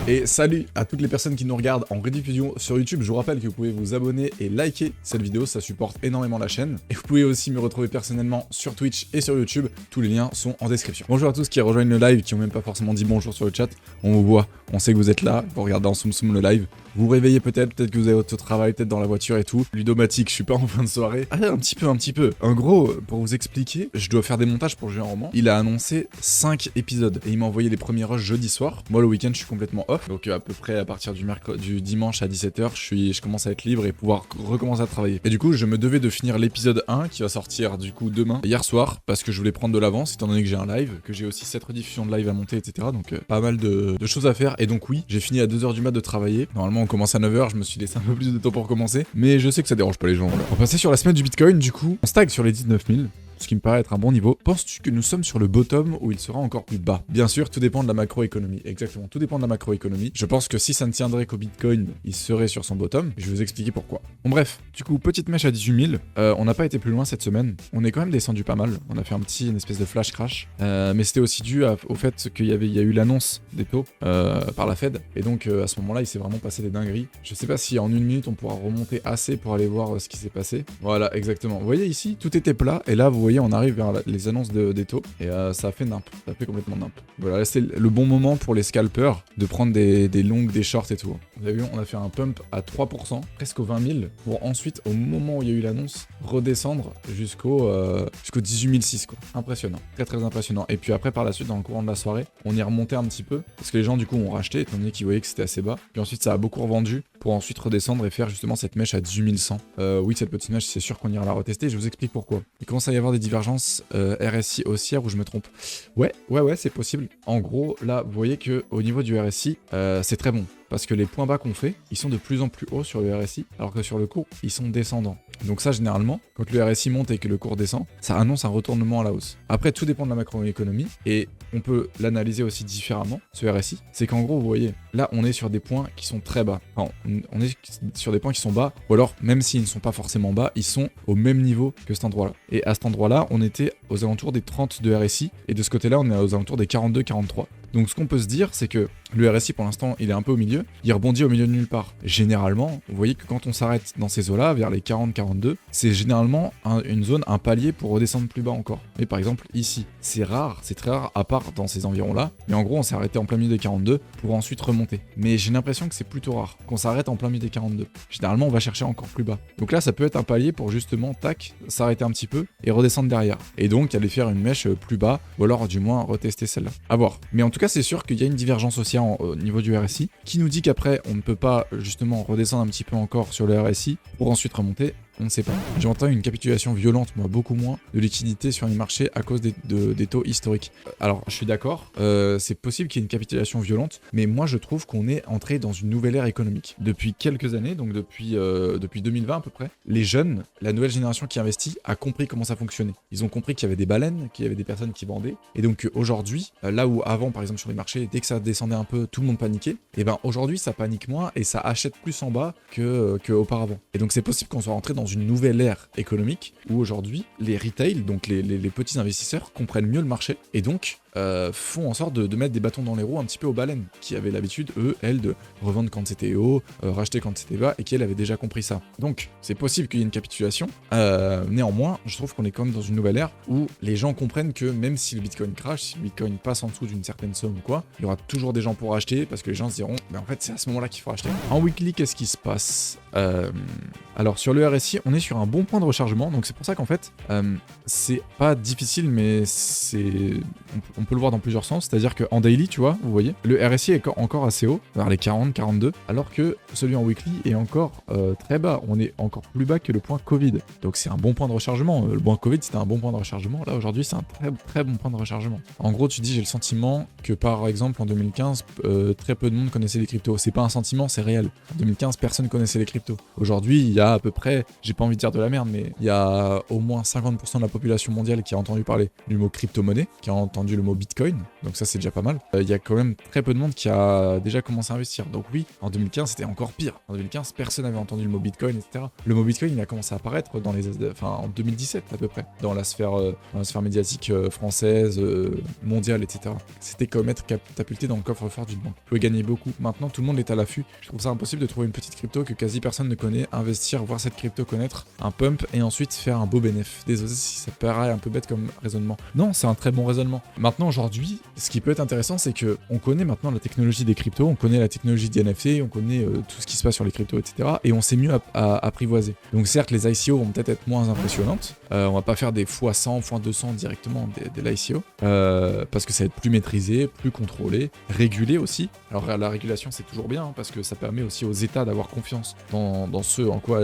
Et salut à toutes les personnes qui nous regardent en rediffusion sur YouTube. Je vous rappelle que vous pouvez vous abonner et liker cette vidéo, ça supporte énormément la chaîne. Et vous pouvez aussi me retrouver personnellement sur Twitch et sur YouTube. Tous les liens sont en description. Bonjour à tous qui rejoignent le live, qui ont même pas forcément dit bonjour sur le chat. On vous voit, on sait que vous êtes là, vous regardez en soum soum le live. Vous vous réveillez peut-être que vous avez votre travail, peut-être dans la voiture et tout. Ludomatique, je suis pas en fin de soirée. Ah, un petit peu. En gros, pour vous expliquer, je dois faire des montages pour jouer un roman. Il a annoncé 5 épisodes et il m'a envoyé les premiers rushs jeudi soir. Moi, le week-end, je suis complètement off. Donc, à peu près à partir du dimanche à 17h, je commence à être libre et pouvoir recommencer à travailler. Et du coup, je me devais de finir l'épisode 1 qui va sortir du coup demain, hier soir, parce que je voulais prendre de l'avance, étant donné que j'ai un live, que j'ai aussi 7 rediffusions de live à monter, etc. Donc, pas mal de choses à faire. Et donc, oui, j'ai fini à 2h du mat de travailler. Normalement, on commence à 9h, je me suis laissé un peu plus de temps pour commencer. Mais je sais que ça dérange pas les gens. Voilà. On va passer sur la semaine du Bitcoin, du coup. On stagne sur les 19 000. Ce qui me paraît être un bon niveau. Penses-tu que nous sommes sur le bottom ou il sera encore plus bas? Bien sûr, tout dépend de la macroéconomie. Exactement, tout dépend de la macroéconomie. Je pense que si ça ne tiendrait qu'au Bitcoin, il serait sur son bottom. Je vais vous expliquer pourquoi. Bon bref, du coup, petite mèche à 18 000. On n'a pas été plus loin cette semaine. On est quand même descendu pas mal. On a fait une espèce de flash crash. Mais c'était aussi dû au fait qu'il y a eu l'annonce des taux par la Fed. Et donc, à ce moment-là, il s'est vraiment passé des dingueries. Je sais pas si en une minute, on pourra remonter assez pour aller voir ce qui s'est passé. Voilà, exactement. Vous voyez ici, tout était plat. Et là, vous voyez, on arrive vers les annonces des taux et ça a fait nimp, ça a fait complètement nimp. Voilà, là c'est le bon moment pour les scalpers de prendre des longues, des shorts et tout. Vous avez vu, on a fait un pump à 3%, presque aux 20 000, pour ensuite, au moment où il y a eu l'annonce, redescendre jusqu'au 18 600 quoi. Impressionnant, très impressionnant. Et puis après, par la suite, dans le courant de la soirée, on y est remonté un petit peu, parce que les gens du coup ont racheté, étant donné qu'ils voyaient que c'était assez bas. Puis ensuite, ça a beaucoup revendu, pour ensuite redescendre et faire justement cette mèche à 18 100. Oui, cette petite mèche, c'est sûr qu'on ira la retester, je vous explique pourquoi. Il commence à y avoir des divergences RSI haussière où je me trompe. Ouais, c'est possible. En gros, là, vous voyez que au niveau du RSI, c'est très bon. Parce que les points bas qu'on fait, ils sont de plus en plus hauts sur le RSI, alors que sur le cours, ils sont descendants. Donc ça, généralement, quand le RSI monte et que le cours descend, ça annonce un retournement à la hausse. Après, tout dépend de la macroéconomie, et on peut l'analyser aussi différemment, ce RSI. C'est qu'en gros, vous voyez, là, on est sur des points qui sont très bas. Enfin, on est sur des points qui sont bas, ou alors, même s'ils ne sont pas forcément bas, ils sont au même niveau que cet endroit-là. Et à cet endroit-là, on était aux alentours des 30 de RSI, et de ce côté-là, on est aux alentours des 42-43. Donc ce qu'on peut se dire, c'est que le RSI pour l'instant, il est un peu au milieu, il rebondit au milieu de nulle part. Généralement, vous voyez que quand on s'arrête dans ces eaux-là, vers les 40-42, c'est généralement une zone, un palier pour redescendre plus bas encore. Et par exemple, ici, c'est rare, c'est très rare, à part dans ces environs-là, mais en gros, on s'est arrêté en plein milieu des 42 pour ensuite remonter. Mais j'ai l'impression que c'est plutôt rare qu'on s'arrête en plein milieu des 42. Généralement, on va chercher encore plus bas. Donc là, ça peut être un palier pour justement, tac, s'arrêter un petit peu et redescendre derrière. Et donc, aller faire une mèche plus bas, ou alors du moins retester celle-là. À voir. Mais en tout cas, c'est sûr qu'il y a une divergence haussière au niveau du RSI qui nous dit qu'après, on ne peut pas justement redescendre un petit peu encore sur le RSI pour ensuite remonter. On ne sait pas. J'entends une capitulation violente, moi beaucoup moins, de liquidité sur les marchés à cause des taux historiques. Alors, je suis d'accord, c'est possible qu'il y ait une capitulation violente, mais moi je trouve qu'on est entré dans une nouvelle ère économique. Depuis quelques années, donc depuis 2020 à peu près, les jeunes, la nouvelle génération qui investit, a compris comment ça fonctionnait. Ils ont compris qu'il y avait des baleines, qu'il y avait des personnes qui vendaient, et donc aujourd'hui, là où avant par exemple sur les marchés, dès que ça descendait un peu, tout le monde paniquait, et ben aujourd'hui ça panique moins et ça achète plus en bas que auparavant. Et donc c'est possible qu'on soit rentré dans une nouvelle ère économique où aujourd'hui les retail, donc les petits investisseurs comprennent mieux le marché et donc font en sorte de mettre des bâtons dans les roues un petit peu aux baleines qui avaient l'habitude, elles, de revendre quand c'était haut, racheter quand c'était bas et qui elles avaient déjà compris ça. Donc c'est possible qu'il y ait une capitulation, néanmoins je trouve qu'on est quand même dans une nouvelle ère où les gens comprennent que même si le Bitcoin crash, si le Bitcoin passe en dessous d'une certaine somme ou quoi, il y aura toujours des gens pour acheter parce que les gens se diront mais en fait c'est à ce moment-là qu'il faut acheter. En weekly, qu'est-ce qui se passe? Alors sur le RSI, on est sur un bon point de rechargement, donc c'est pour ça qu'en fait c'est pas difficile, mais on peut le voir dans plusieurs sens, c'est-à-dire qu'en daily, tu vois, vous voyez, le RSI est encore assez haut, vers les 40, 42, alors que celui en weekly est encore très bas, on est encore plus bas que le point Covid. Donc c'est un bon point de rechargement, le point Covid c'était un bon point de rechargement, là aujourd'hui c'est un très bon point de rechargement. En gros, tu dis, j'ai le sentiment que par exemple en 2015, très peu de monde connaissait les cryptos. C'est pas un sentiment, c'est réel. En 2015, personne connaissait les cryptos. Aujourd'hui, il y a à peu près, j'ai pas envie de dire de la merde, mais il y a au moins 50% de la population mondiale qui a entendu parler du mot crypto-monnaie, qui a entendu le mot mot Bitcoin, donc ça c'est déjà pas mal. Il y a quand même très peu de monde qui a déjà commencé à investir. Donc oui, en 2015 c'était encore pire. En 2015 personne n'avait entendu le mot Bitcoin, etc. Le mot Bitcoin il a commencé à apparaître en 2017 à peu près, dans la sphère médiatique française, mondiale, etc. C'était comme être catapulté dans le coffre-fort d'une banque. Vous pouvez gagner beaucoup. Maintenant tout le monde est à l'affût. Je trouve ça impossible de trouver une petite crypto que quasi personne ne connaît, investir, voir cette crypto connaître, un pump et ensuite faire un beau bénéfice. Désolé si ça paraît un peu bête comme raisonnement. Non, c'est un très bon raisonnement. Maintenant aujourd'hui, ce qui peut être intéressant, c'est que on connaît maintenant la technologie des cryptos, on connaît la technologie des NFT, on connaît tout ce qui se passe sur les cryptos, etc. Et on sait mieux apprivoiser. Donc certes, les ICO vont peut-être être moins impressionnantes. On va pas faire des x100, x200 directement de l'ICO, parce que ça va être plus maîtrisé, plus contrôlé, régulé aussi. Alors la régulation, c'est toujours bien, parce que ça permet aussi aux États d'avoir confiance dans ce en quoi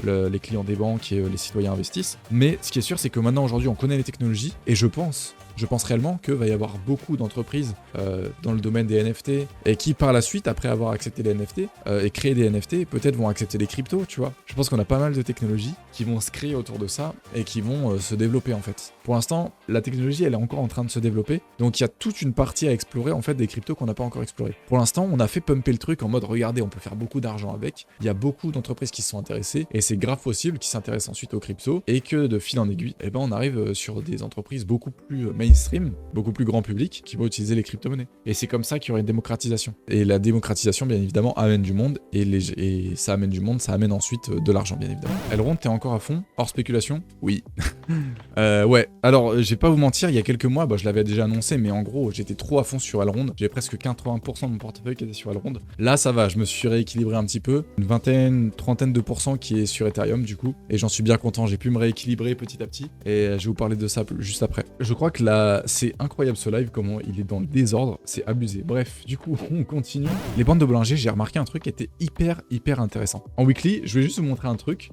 les clients des banques et les citoyens investissent. Mais ce qui est sûr, c'est que maintenant, aujourd'hui, on connaît les technologies, et je pense réellement qu'il va y avoir beaucoup d'entreprises dans le domaine des NFT et qui par la suite, après avoir accepté les NFT et créé des NFT, peut-être vont accepter les cryptos, tu vois. Je pense qu'on a pas mal de technologies qui vont se créer autour de ça et qui vont se développer en fait. Pour l'instant, la technologie elle est encore en train de se développer, donc il y a toute une partie à explorer en fait des cryptos qu'on n'a pas encore exploré. Pour l'instant, on a fait pumper le truc en mode regardez, on peut faire beaucoup d'argent avec. Il y a beaucoup d'entreprises qui se sont intéressées et c'est grave possible qu'ils s'intéressent ensuite aux cryptos et que de fil en aiguille, eh ben on arrive sur des entreprises beaucoup plus mainstream, beaucoup plus grand public, qui vont utiliser les crypto-monnaies. Et c'est comme ça qu'il y aura une démocratisation. Et la démocratisation, bien évidemment, amène du monde, et ça amène du monde, ça amène ensuite de l'argent, bien évidemment. Elrond, t'es encore à fond? Hors spéculation? Oui. Ouais. Alors, je vais pas vous mentir, il y a quelques mois, je l'avais déjà annoncé, mais en gros, j'étais trop à fond sur Elrond. J'ai presque 80% de mon portefeuille qui était sur Elrond. Là, ça va, je me suis rééquilibré un petit peu. Une vingtaine, trentaine de pourcents qui est sur Ethereum, du coup. Et j'en suis bien content, j'ai pu me rééquilibrer petit à petit. Et je vais vous parler de ça juste après. Je crois que là, c'est incroyable ce live, comment il est dans le désordre, c'est abusé. Bref, du coup, on continue. Les bandes de boulanger, j'ai remarqué un truc qui était hyper intéressant. En weekly, je vais juste vous montrer un truc.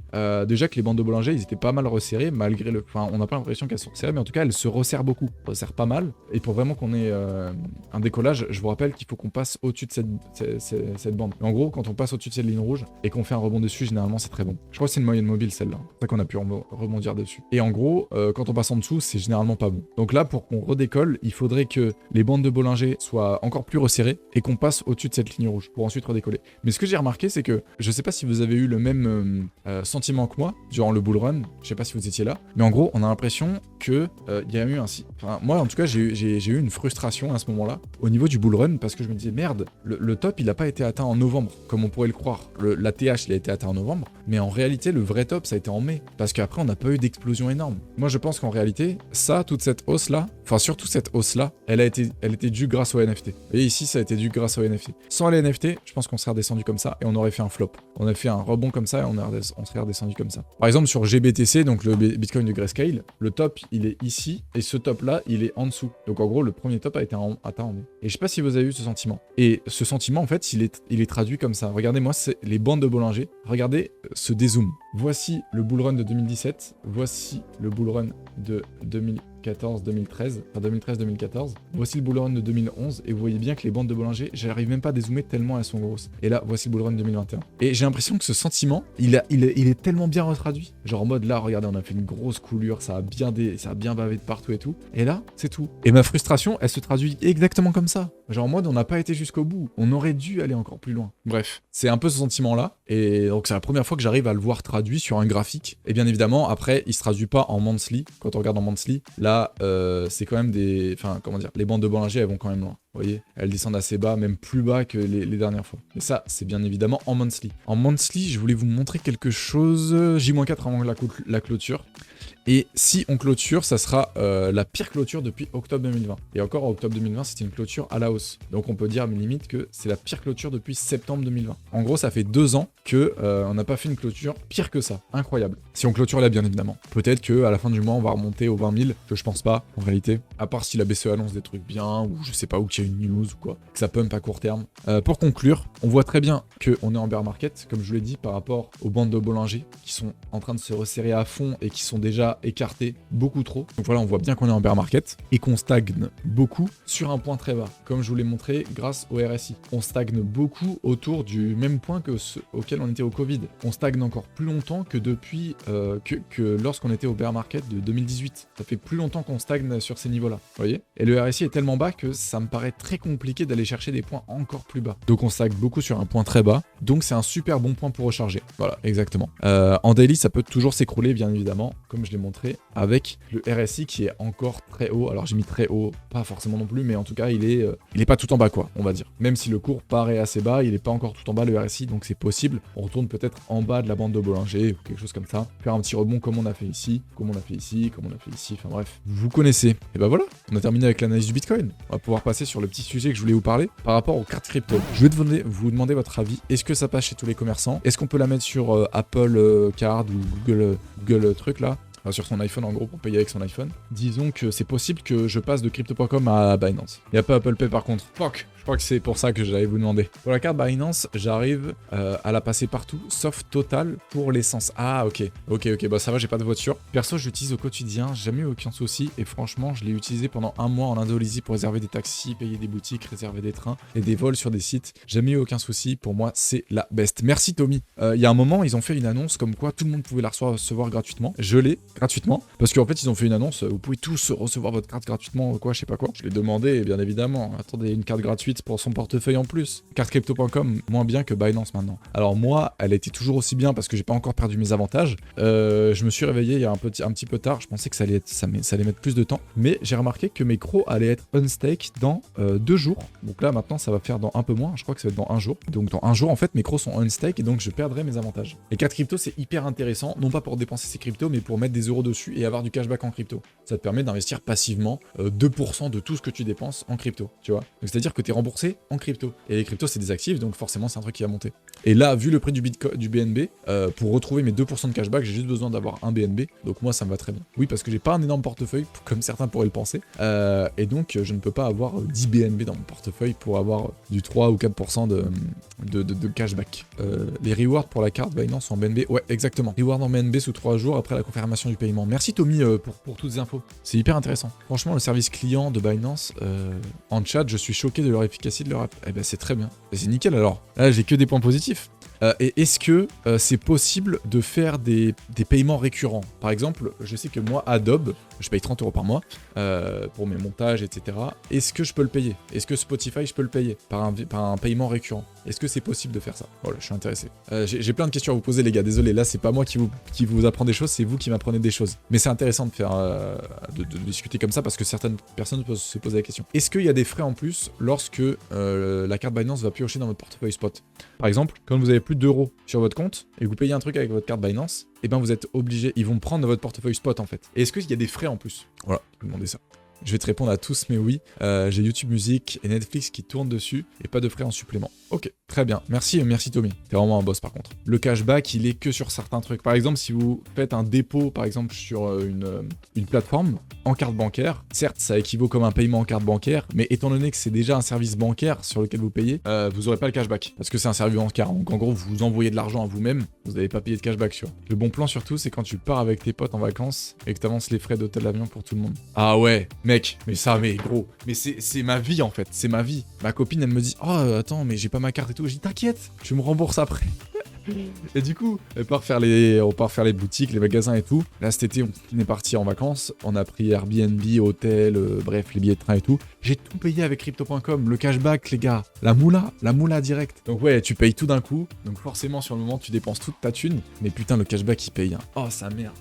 Déjà que les bandes de boulanger, ils étaient pas mal resserrés, malgré le... Enfin, on n'a pas l'impression qu'elles sont resserrées, mais en tout cas, elles se resserrent beaucoup. Elles resserrent pas mal. Et pour vraiment qu'on ait un décollage, je vous rappelle qu'il faut qu'on passe au-dessus de cette bande. En gros, quand on passe au-dessus de cette ligne rouge et qu'on fait un rebond dessus, généralement, c'est très bon. Je crois que c'est une moyenne mobile, celle-là. C'est ça qu'on a pu rebondir dessus. Et en gros, quand on passe en dessous, c'est généralement pas bon. Donc là, pour qu'on redécolle, il faudrait que les bandes de Bollinger soient encore plus resserrées et qu'on passe au-dessus de cette ligne rouge pour ensuite redécoller. Mais ce que j'ai remarqué, c'est que je sais pas si vous avez eu le même sentiment que moi durant le bull run, je sais pas si vous étiez là, mais en gros, on a l'impression que il y a eu enfin, moi en tout cas, j'ai eu une frustration à ce moment-là au niveau du bull run parce que je me disais merde, le top il a pas été atteint en novembre comme on pourrait le croire. La TH il a été atteint en novembre, mais en réalité le vrai top ça a été en mai parce qu'après on n'a pas eu d'explosion énorme. Moi je pense qu'en réalité, toute cette hausse là, enfin surtout cette hausse là, elle était due grâce aux NFT. Et ici ça a été dû grâce aux NFT. Sans les NFT, je pense qu'on serait redescendu comme ça et on aurait fait un flop. On a fait un rebond comme ça et on serait redescendu comme ça. Par exemple sur GBTC, donc le Bitcoin de Grayscale, le top il est ici et ce top là il est en dessous. Donc en gros le premier top a été atteint en mai. Et je sais pas si vous avez eu ce sentiment. Et ce sentiment en fait il est traduit comme ça. Regardez moi c'est les bandes de Bollinger. Regardez ce dézoom. Voici le bull run de 2017. Voici le bull run de 2014-2013, enfin 2013-2014. Voici le bull run de 2011 et vous voyez bien que les bandes de Bollinger, j'arrive même pas à dézoomer tellement elles sont grosses. Et là, voici le bull run 2021. Et j'ai l'impression que ce sentiment, il est tellement bien retraduit. Genre en mode là, regardez, on a fait une grosse coulure, ça a bien bavé de partout et tout. Et là, c'est tout. Et ma frustration, elle se traduit exactement comme ça. Genre en mode on n'a pas été jusqu'au bout. On aurait dû aller encore plus loin. Bref, c'est un peu ce sentiment-là. Et donc c'est la première fois que j'arrive à le voir traduit sur un graphique. Et bien évidemment, après, il se traduit pas en monthly. Quand on regarde en monthly, là, c'est quand même des... Enfin, comment dire, les bandes de Bollinger, elles vont quand même loin. Vous voyez, elles descendent assez bas, même plus bas que les dernières fois. Mais ça, c'est bien évidemment en monthly. En monthly, je voulais vous montrer quelque chose. J-4 avant la clôture. Et si on clôture, ça sera la pire clôture depuis octobre 2020. Et encore en octobre 2020, c'était une clôture à la hausse. Donc on peut dire limite que c'est la pire clôture depuis septembre 2020. En gros, ça fait 2 ans que on n'a pas fait une clôture pire que ça. Incroyable. Si on clôture là, bien évidemment. Peut-être qu'à la fin du mois, on va remonter aux 20 000, que je pense pas, en réalité. À part si la BCE annonce des trucs bien, ou je sais pas, ou qu'il y a une news ou quoi, que ça pump à court terme. Pour conclure, on voit très bien qu'on est en bear market, comme je vous l'ai dit, par rapport aux bandes de Bollinger, qui sont en train de se resserrer à fond et qui sont déjà écartés beaucoup trop. Donc voilà, on voit bien qu'on est en bear market et qu'on stagne beaucoup sur un point très bas, comme je vous l'ai montré grâce au RSI. On stagne beaucoup autour du même point auquel laquelle on était au Covid. On stagne encore plus longtemps que depuis que lorsqu'on était au bear market de 2018. Ça fait plus longtemps qu'on stagne sur ces niveaux-là, vous voyez. Et le RSI est tellement bas que ça me paraît très compliqué d'aller chercher des points encore plus bas. Donc on stagne beaucoup sur un point très bas, donc c'est un super bon point pour recharger. Voilà, exactement. En daily, ça peut toujours s'écrouler, bien évidemment, comme je l'ai montré, avec le RSI qui est encore très haut. Alors j'ai mis très haut, pas forcément non plus, mais en tout cas, il est pas tout en bas, quoi, on va dire. Même si le cours paraît assez bas, il est pas encore tout en bas, le RSI, donc c'est possible. On retourne peut-être en bas de la bande de Bollinger ou quelque chose comme ça, faire un petit rebond comme on a fait ici, comme on a fait ici, comme on a fait ici, enfin bref, vous connaissez. Et ben voilà, on a terminé avec l'analyse du Bitcoin. On va pouvoir passer sur le petit sujet que je voulais vous parler par rapport aux cartes crypto. Je vais vous demander votre avis. Est-ce que ça passe chez tous les commerçants? Est-ce qu'on peut la mettre sur Apple Card ou Google truc là? Sur son iPhone en gros pour payer avec son iPhone. Disons que c'est possible que je passe de crypto.com à Binance. Il n'y a pas Apple Pay par contre. Fuck. Je crois que c'est pour ça que j'allais vous demander. Pour la carte Binance, j'arrive à la passer partout, sauf Total pour l'essence. Ah ok, bah ça va, j'ai pas de voiture. Perso, j'utilise au quotidien, j'ai jamais eu aucun souci. Et franchement, je l'ai utilisé pendant un mois en Indonésie pour réserver des taxis, payer des boutiques, réserver des trains et des vols sur des sites. Jamais eu aucun souci, pour moi c'est la best. Merci Tommy. Il y a un moment, ils ont fait une annonce comme quoi tout le monde pouvait la recevoir gratuitement. Je l'ai gratuitement, parce qu'en fait ils ont fait une annonce, vous pouvez tous recevoir votre carte gratuitement, quoi, je sais pas quoi. Je l'ai demandé, bien évidemment. Attendez, une carte gratuite pour son portefeuille en plus. Carte crypto.com, moins bien que Binance maintenant. Alors moi, elle était toujours aussi bien parce que j'ai pas encore perdu mes avantages. Je me suis réveillé il y a un petit peu tard, je pensais que ça allait mettre plus de temps, mais j'ai remarqué que mes crocs allaient être unstake dans 2 jours. Donc là maintenant ça va faire dans un peu moins, je crois que ça va être dans 1 jour. Donc dans 1 jour en fait mes crocs sont unstake et donc je perdrai mes avantages. Les cartes crypto c'est hyper intéressant, non pas pour dépenser ses cryptos mais pour mettre des euros dessus et avoir du cashback en crypto. Ça te permet d'investir passivement 2% de tout ce que tu dépenses en crypto, tu vois. Donc c'est-à-dire que tu es remboursé en crypto. Et les cryptos, c'est des actifs, donc forcément, c'est un truc qui va monter. Et là, vu le prix du BNB, pour retrouver mes 2% de cashback, j'ai juste besoin d'avoir un BNB. Donc moi, ça me va très bien. Oui, parce que j'ai pas un énorme portefeuille, comme certains pourraient le penser. Et donc, je ne peux pas avoir 10 BNB dans mon portefeuille pour avoir du 3 ou 4% de cashback. Les rewards pour la carte Binance en BNB, ouais, exactement. Rewards en BNB sous 3 jours après la confirmation du paiement. Merci Tommy pour toutes ces infos. C'est hyper intéressant. Franchement, le service client de Binance, en chat, je suis choqué de leur efficacité, de leur app. Eh ben, c'est très bien. C'est nickel alors. Là, j'ai que des points positifs. Et est-ce que c'est possible de faire des paiements récurrents? Par exemple, je sais que moi, Adobe, je paye 30 € par mois pour mes montages, etc. Est-ce que je peux le payer? Est-ce que Spotify, je peux le payer par un paiement récurrent? Est-ce que c'est possible de faire ça? Voilà, je suis intéressé. J'ai plein de questions à vous poser, les gars. Désolé, là, c'est pas moi qui vous apprend des choses, c'est vous qui m'apprenez des choses. Mais c'est intéressant de faire de discuter comme ça parce que certaines personnes peuvent se poser la question. Est-ce qu'il y a des frais en plus lorsque la carte Binance va piocher dans votre portefeuille spot? Par exemple, quand vous avez plus d'€ sur votre compte et que vous payez un truc avec votre carte Binance, et ben vous êtes obligé, ils vont prendre votre portefeuille spot en fait. Et est-ce qu'il y a des frais en plus? Voilà, je vais demander ça. Je vais te répondre à tous, mais oui. J'ai YouTube Music et Netflix qui tournent dessus et pas de frais en supplément. Ok, très bien. Merci Tommy. T'es vraiment un boss par contre. Le cashback, il est que sur certains trucs. Par exemple, si vous faites un dépôt, par exemple, sur une plateforme en carte bancaire, certes, ça équivaut comme un paiement en carte bancaire, mais étant donné que c'est déjà un service bancaire sur lequel vous payez, vous n'aurez pas le cashback parce que c'est un service bancaire. Donc en gros, vous envoyez de l'argent à vous-même, vous n'allez pas payer de cashback sur. Le bon plan surtout, c'est quand tu pars avec tes potes en vacances et que tu avances les frais d'hôtel d'avion pour tout le monde. Ah ouais. Mec, mais ça, mais gros, mais c'est ma vie en fait, c'est ma vie. Ma copine, elle me dit, oh attends, mais j'ai pas ma carte et tout. Je dis, t'inquiète, tu me rembourses après. Et du coup, on part faire les boutiques, les magasins et tout. Là, cet été, on est parti en vacances. On a pris Airbnb, hôtel, bref, les billets de train et tout. J'ai tout payé avec crypto.com, le cashback, les gars. La moula direct. Donc ouais, tu payes tout d'un coup. Donc forcément, sur le moment, tu dépenses toute ta thune. Mais putain, le cashback, il paye. Hein. Oh, sa mère.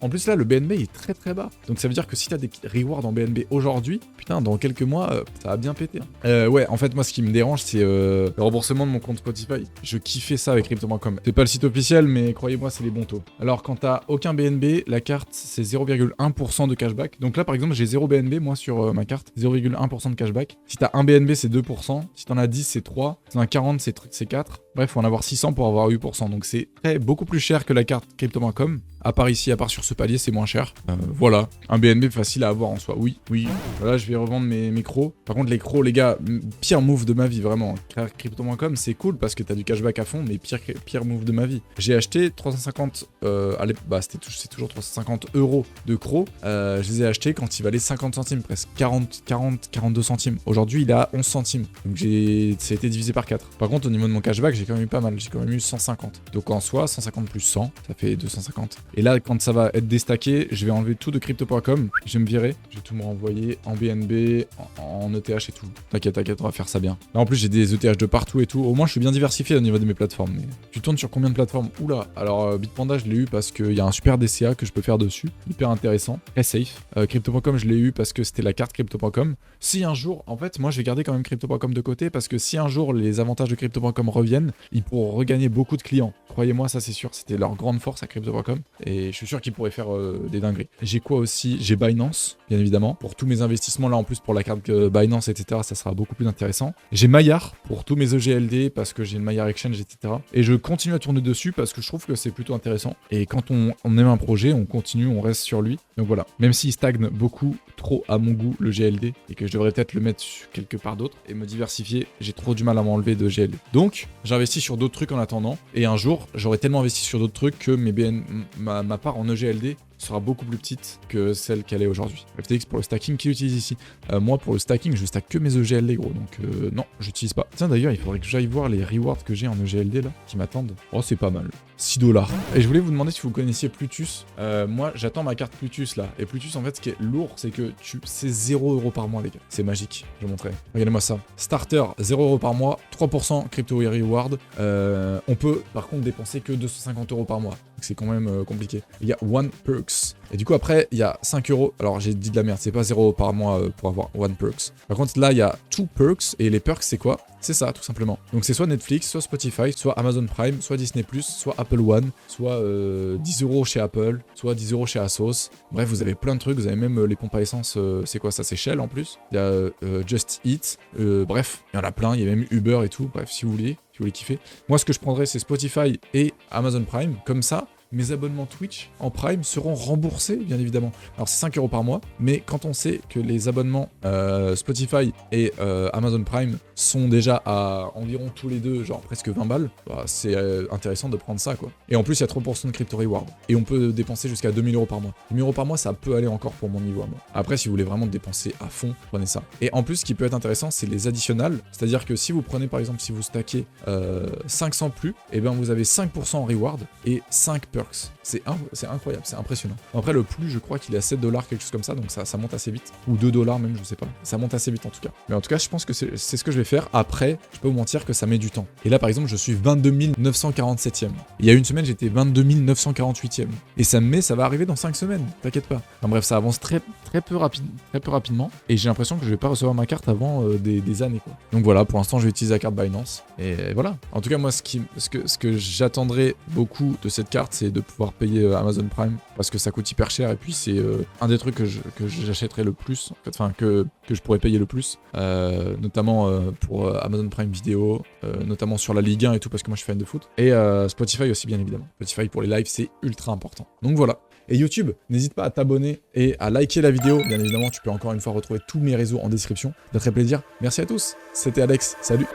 En plus, là, le BNB est très très bas. Donc ça veut dire que si t'as des rewards en BNB aujourd'hui, putain, dans quelques mois, ça va bien péter. Hein. Ouais, en fait, moi, ce qui me dérange, c'est le remboursement de mon compte Spotify. Je kiffais ça avec crypto.com. C'est pas le site officiel, mais croyez-moi, c'est les bons taux. Alors, quand t'as aucun BNB, la carte, c'est 0,1% de cashback. Donc là, par exemple, j'ai 0 BNB, moi, sur ma carte. 0,1% de cashback. Si t'as un BNB, c'est 2%. Si t'en as 10, c'est 3. Si t'en as 40, c'est 4. Bref, faut en avoir 600 pour avoir 8%. Donc c'est beaucoup plus cher que la carte crypto.com. À part ici, à part sur ce palier, c'est moins cher. Voilà. Un BNB facile à avoir en soi. Oui. Voilà, je vais revendre mes crocs. Par contre, les crocs, les gars, pire move de ma vie, vraiment. Crypto.com, c'est cool parce que t'as du cashback à fond, mais pire move de ma vie. J'ai acheté 350, c'est toujours 350 € de crocs. Je les ai achetés quand il valait 50 centimes, presque 42 centimes. Aujourd'hui, il est à 11 centimes. Donc ça a été divisé par 4. Par contre, au niveau de mon cashback, j'ai quand même eu pas mal, j'ai quand même eu 150. Donc en soi, 150 plus 100, ça fait 250. Et là, quand ça va être déstacké, je vais enlever tout de crypto.com, je vais me virer, je vais tout me renvoyer en BNB, en ETH et tout. T'inquiète, on va faire ça bien. Là en plus, j'ai des ETH de partout et tout. Au moins, je suis bien diversifié au niveau de mes plateformes. Mais tu tournes sur combien de plateformes? Oula, alors Bitpanda, je l'ai eu parce qu'il y a un super DCA que je peux faire dessus, hyper intéressant, très safe. Crypto.com, je l'ai eu parce que c'était la carte Crypto.com. Si un jour, en fait, moi je vais garder quand même Crypto.com de côté parce que si un jour les avantages de Crypto.com reviennent, ils pourront regagner beaucoup de clients. Croyez-moi, ça c'est sûr, c'était leur grande force à Crypto.com et je suis sûr qu'ils pourraient faire des dingueries. J'ai quoi aussi? J'ai Binance, bien évidemment, pour tous mes investissements là en plus pour la carte Binance, etc. Ça sera beaucoup plus intéressant. J'ai Maillard pour tous mes EGLD parce que j'ai le Maillard Exchange, etc. Et je continue à tourner dessus parce que je trouve que c'est plutôt intéressant. Et quand on aime un projet, on continue, on reste sur lui. Donc voilà, même s'il stagne beaucoup trop à mon goût le GLD et que je devrais peut-être le mettre quelque part d'autre et me diversifier, j'ai trop du mal à m'enlever de GLD. Donc j'investis sur d'autres trucs en attendant et un jour j'aurai tellement investi sur d'autres trucs que ma part en EGLD sera beaucoup plus petite que celle qu'elle est aujourd'hui. FTX pour le stacking, qui l'utilise ici? Moi pour le stacking, je stack que mes EGLD gros, donc non, j'utilise pas. Tiens d'ailleurs, il faudrait que j'aille voir les rewards que j'ai en EGLD là, qui m'attendent. Oh c'est pas mal. 6$. Et je voulais vous demander si vous connaissiez Plutus. Moi j'attends ma carte Plutus là. Et Plutus en fait ce qui est lourd c'est que c'est 0€ par mois les gars. C'est magique, je vais vous montrer. Regardez-moi ça. Starter 0€ par mois, 3% crypto reward. On peut par contre dépenser que 250€ par mois. Donc c'est quand même compliqué. Il y a One Perks. Et du coup après il y a 5€. Alors j'ai dit de la merde, c'est pas 0€ par mois pour avoir One Perks. Par contre là il y a 2 Perks. Et les perks c'est quoi? C'est ça, tout simplement. Donc c'est soit Netflix, soit Spotify, soit Amazon Prime, soit Disney+, soit Apple One, soit 10€ chez Apple, soit 10€ chez Asos. Bref, vous avez plein de trucs, vous avez même les pompes à essence, c'est quoi ça? C'est Shell en plus. Il y a Just Eat, bref, il y en a plein, il y a même Uber et tout, bref, si vous voulez kiffer. Moi, ce que je prendrais, c'est Spotify et Amazon Prime, comme ça. Mes abonnements Twitch en Prime seront remboursés, bien évidemment. Alors c'est 5€ par mois, mais quand on sait que les abonnements Spotify et Amazon Prime sont déjà à environ tous les deux, genre presque 20 balles, bah, c'est intéressant de prendre ça quoi. Et en plus il y a 3% de crypto reward. Et on peut dépenser jusqu'à 2000€ par mois. 2000€ par mois ça peut aller encore pour mon niveau à moi. Après si vous voulez vraiment dépenser à fond, prenez ça. Et en plus ce qui peut être intéressant c'est les additionnels. C'est-à-dire que si vous prenez par exemple, si vous stackez 500 plus, et bien vous avez 5% en reward et 5 perks. C'est incroyable, c'est impressionnant. Après le plus je crois qu'il est à 7$, quelque chose comme ça, donc ça monte assez vite. Ou 2$ même, je sais pas. Ça monte assez vite en tout cas. Mais en tout cas je pense que c'est ce que je vais faire. Après, je peux vous mentir que ça met du temps. Et là par exemple je suis 22 947e. Il y a une semaine j'étais 22 948e. Et ça va arriver dans 5 semaines, t'inquiète pas. Enfin bref, ça avance très peu rapidement. Et j'ai l'impression que je vais pas recevoir ma carte avant des années quoi. Donc voilà, pour l'instant je vais utiliser la carte Binance. Et voilà. En tout cas moi ce que j'attendrais beaucoup de cette carte c'est de pouvoir payer Amazon Prime parce que ça coûte hyper cher et puis c'est un des trucs que j'achèterais le plus en fait, enfin que je pourrais payer le plus notamment pour Amazon Prime Vidéo, notamment sur la Ligue 1 et tout parce que moi je suis fan de foot et Spotify aussi bien évidemment. Spotify pour les lives c'est ultra important. Donc voilà. Et YouTube, n'hésite pas à t'abonner et à liker la vidéo. Bien évidemment, tu peux encore une fois retrouver tous mes réseaux en description. Ça fait plaisir. Merci à tous. C'était Alex. Salut.